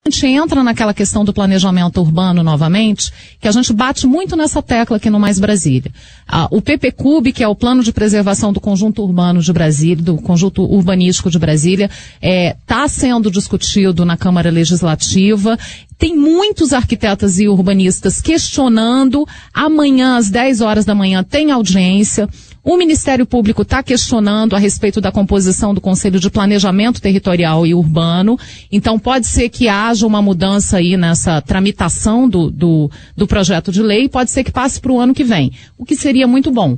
A gente entra naquela questão do planejamento urbano novamente, que a gente bate muito nessa tecla aqui no Mais Brasília. O PPCUB, que é o Plano de Preservação do Conjunto Urbano de Brasília, do Conjunto Urbanístico de Brasília, está sendo discutido na Câmara Legislativa. Tem muitos arquitetos e urbanistas questionando. Amanhã, às 10 horas da manhã, tem audiência. O Ministério Público está questionando a respeito da composição do Conselho de Planejamento Territorial e Urbano. Então pode ser que haja uma mudança aí nessa tramitação do projeto de lei. Pode ser que passe para o ano que vem. O que seria muito bom.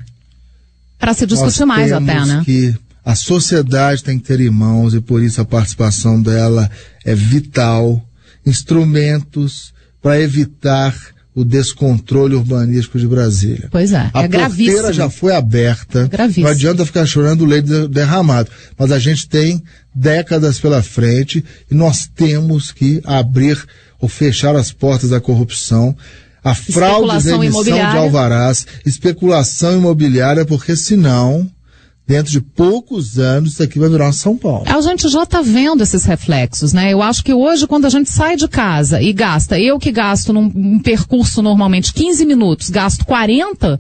Para se discutir mais até, né? Que a sociedade tem que ter em mãos e por isso a participação dela é vital. Instrumentos para evitar o descontrole urbanístico de Brasília. Pois é, é gravíssimo. A porteira já foi aberta, não adianta ficar chorando leite derramado, mas a gente tem décadas pela frente e nós temos que abrir ou fechar as portas da corrupção, a fraude de emissão de alvarás, especulação imobiliária, porque senão, dentro de poucos anos, isso aqui vai virar São Paulo. A gente já está vendo esses reflexos, né? Eu acho que hoje, quando a gente sai de casa e gasta, eu que gasto num percurso normalmente 15 minutos, gasto 40,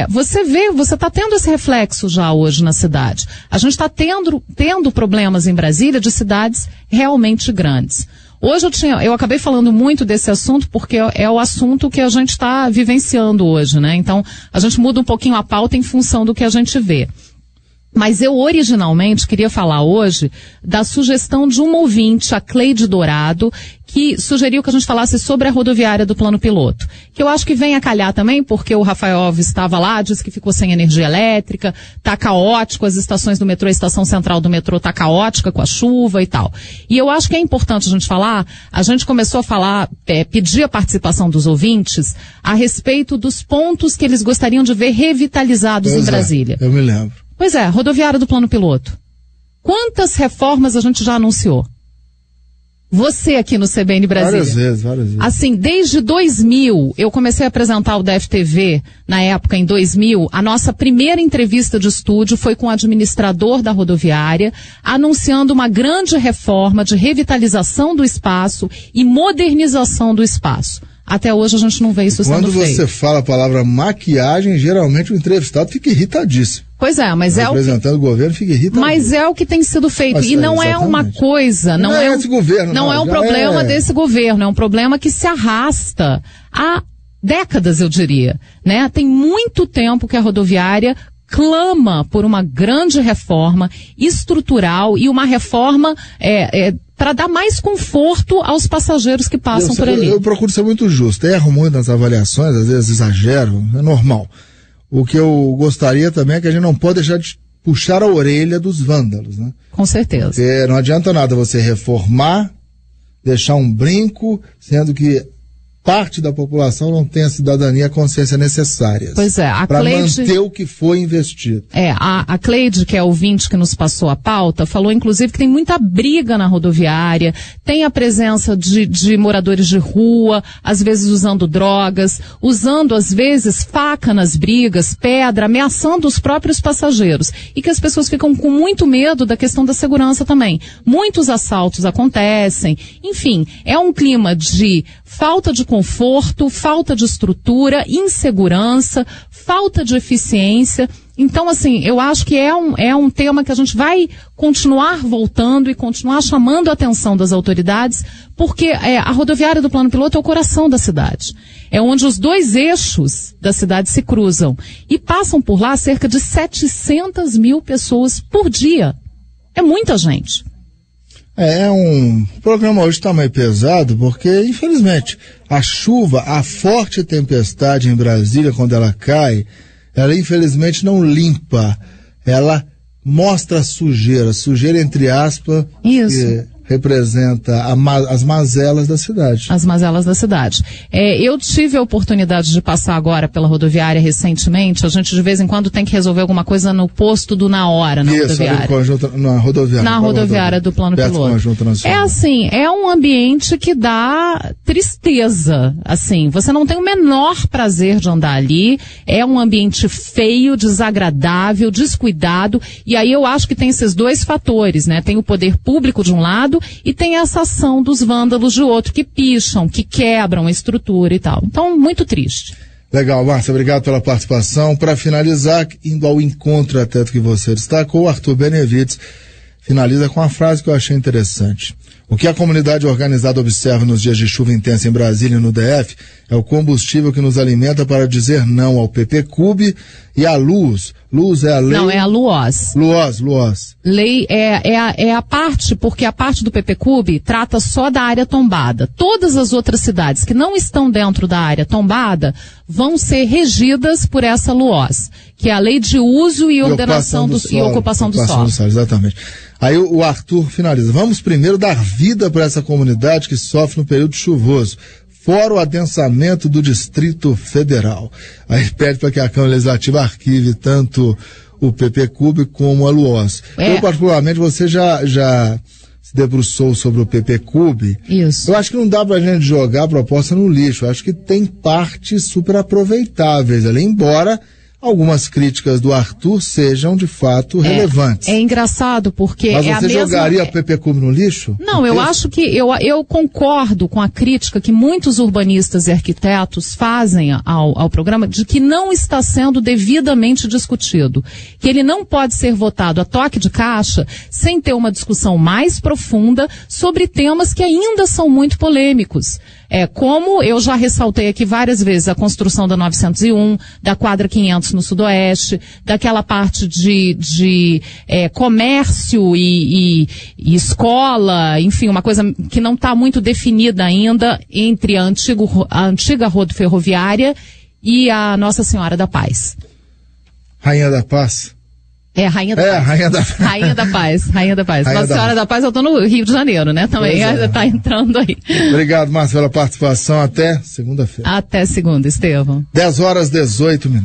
você vê, você está tendo esse reflexo já hoje na cidade. A gente está tendo problemas em Brasília de cidades realmente grandes. Hoje eu acabei falando muito desse assunto porque é o assunto que a gente está vivenciando hoje, né? Então, a gente muda um pouquinho a pauta em função do que a gente vê. Mas eu originalmente queria falar hoje da sugestão de uma ouvinte, a Cleide Dourado, que sugeriu que a gente falasse sobre a rodoviária do plano piloto. Que eu acho que vem a calhar também, porque o Rafael Alves estava lá, disse que ficou sem energia elétrica, tá caótico, as estações do metrô, a estação central do metrô tá caótica com a chuva e tal. E eu acho que é importante a gente falar, a gente começou a falar, pedir a participação dos ouvintes a respeito dos pontos que eles gostariam de ver revitalizados em Brasília. Eu me lembro. Pois é, rodoviária do plano piloto. Quantas reformas a gente já anunciou? Você aqui no CBN Brasília. Várias vezes. Assim, desde 2000, eu comecei a apresentar o DFTV, na época, em 2000, a nossa primeira entrevista de estúdio foi com o administrador da rodoviária, anunciando uma grande reforma de revitalização do espaço e modernização do espaço. Até hoje a gente não vê isso sendo feito. Quando você fala a palavra maquiagem, geralmente o entrevistado fica irritadíssimo. Pois é, mas representando o governo fica irritado. Mas é o que tem sido feito. Mas e não é uma coisa, não é esse governo, não é um problema desse governo, é um problema que se arrasta há décadas, eu diria, né? Tem muito tempo que a rodoviária clama por uma grande reforma estrutural e uma reforma para dar mais conforto aos passageiros que passam por ali. Eu procuro ser muito justo, erro muito nas avaliações, às vezes exagero, é normal. O que eu gostaria também é que a gente não pode deixar de puxar a orelha dos vândalos, né? Com certeza. Porque não adianta nada você reformar, deixar um brinco, sendo que parte da população não tem a cidadania e a consciência necessárias. Pois é, para manter o que foi investido. A Cleide, que é ouvinte que nos passou a pauta, falou inclusive que tem muita briga na rodoviária, tem a presença de moradores de rua, às vezes usando drogas, usando às vezes faca nas brigas, pedra, ameaçando os próprios passageiros. E que as pessoas ficam com muito medo da questão da segurança também. Muitos assaltos acontecem, enfim, é um clima de falta de conforto, falta de estrutura, insegurança, falta de eficiência. Então, assim, eu acho que é um tema que a gente vai continuar voltando e continuar chamando a atenção das autoridades, porque a rodoviária do plano piloto é o coração da cidade. É onde os dois eixos da cidade se cruzam. E passam por lá cerca de 700 mil pessoas por dia. É muita gente. O programa hoje está meio pesado porque, infelizmente, a chuva, a forte tempestade em Brasília, quando ela cai, ela infelizmente não limpa, ela mostra a sujeira entre aspas, isso, que representa as mazelas da cidade. As mazelas da cidade. Eu tive a oportunidade de passar agora pela rodoviária recentemente. A gente de vez em quando tem que resolver alguma coisa no posto do Na Hora, na rodoviária. Na rodoviária do plano piloto. É um ambiente que dá tristeza. Assim, você não tem o menor prazer de andar ali. É um ambiente feio, desagradável, descuidado. E aí eu acho que tem esses dois fatores, né? Tem o poder público de um lado lado, e tem essa ação dos vândalos de outro, que picham, que quebram a estrutura e tal. Então, muito triste. Legal, Márcia, obrigado pela participação. Para finalizar, indo ao encontro até do que você destacou, o Arthur Benevides finaliza com uma frase que eu achei interessante. O que a comunidade organizada observa nos dias de chuva intensa em Brasília e no DF é o combustível que nos alimenta para dizer não ao PPCUB e à LUOS. LUOS é a lei... Não, é a LUOS. LUOS. Lei é a parte, porque a parte do PPCUB trata só da área tombada. Todas as outras cidades que não estão dentro da área tombada vão ser regidas por essa LUOS, que é a Lei de Uso e Ordenação e Ocupação do Solo. Exatamente. Aí o Arthur finaliza. Vamos primeiro dar vida para essa comunidade que sofre no período chuvoso, fora o adensamento do Distrito Federal. Aí pede para que a Câmara Legislativa arquive tanto o PPCUB como a LUOS. Eu, particularmente, você já se debruçou sobre o PPCUB. Isso. Eu acho que não dá pra gente jogar a proposta no lixo. Eu acho que tem partes super aproveitáveis ali, embora algumas críticas do Arthur sejam de fato relevantes. É engraçado porque mas é a mesma... Mas você jogaria a PPCUB no lixo? Não, eu acho que eu concordo com a crítica que muitos urbanistas e arquitetos fazem ao programa, de que não está sendo devidamente discutido, que ele não pode ser votado a toque de caixa sem ter uma discussão mais profunda sobre temas que ainda são muito polêmicos. Como eu já ressaltei aqui várias vezes, a construção da 901, da quadra 500 no Sudoeste, daquela parte de comércio e escola, enfim, uma coisa que não está muito definida ainda entre a antiga rodo ferroviária e a Nossa Senhora da Paz. Rainha da Paz? Rainha da Paz. Rainha da Paz. Nossa Senhora da Paz, eu tô no Rio de Janeiro, né? Também tá entrando aí. Obrigado, Márcio, pela participação. Até segunda-feira. Até segunda, Estevão. 10h18.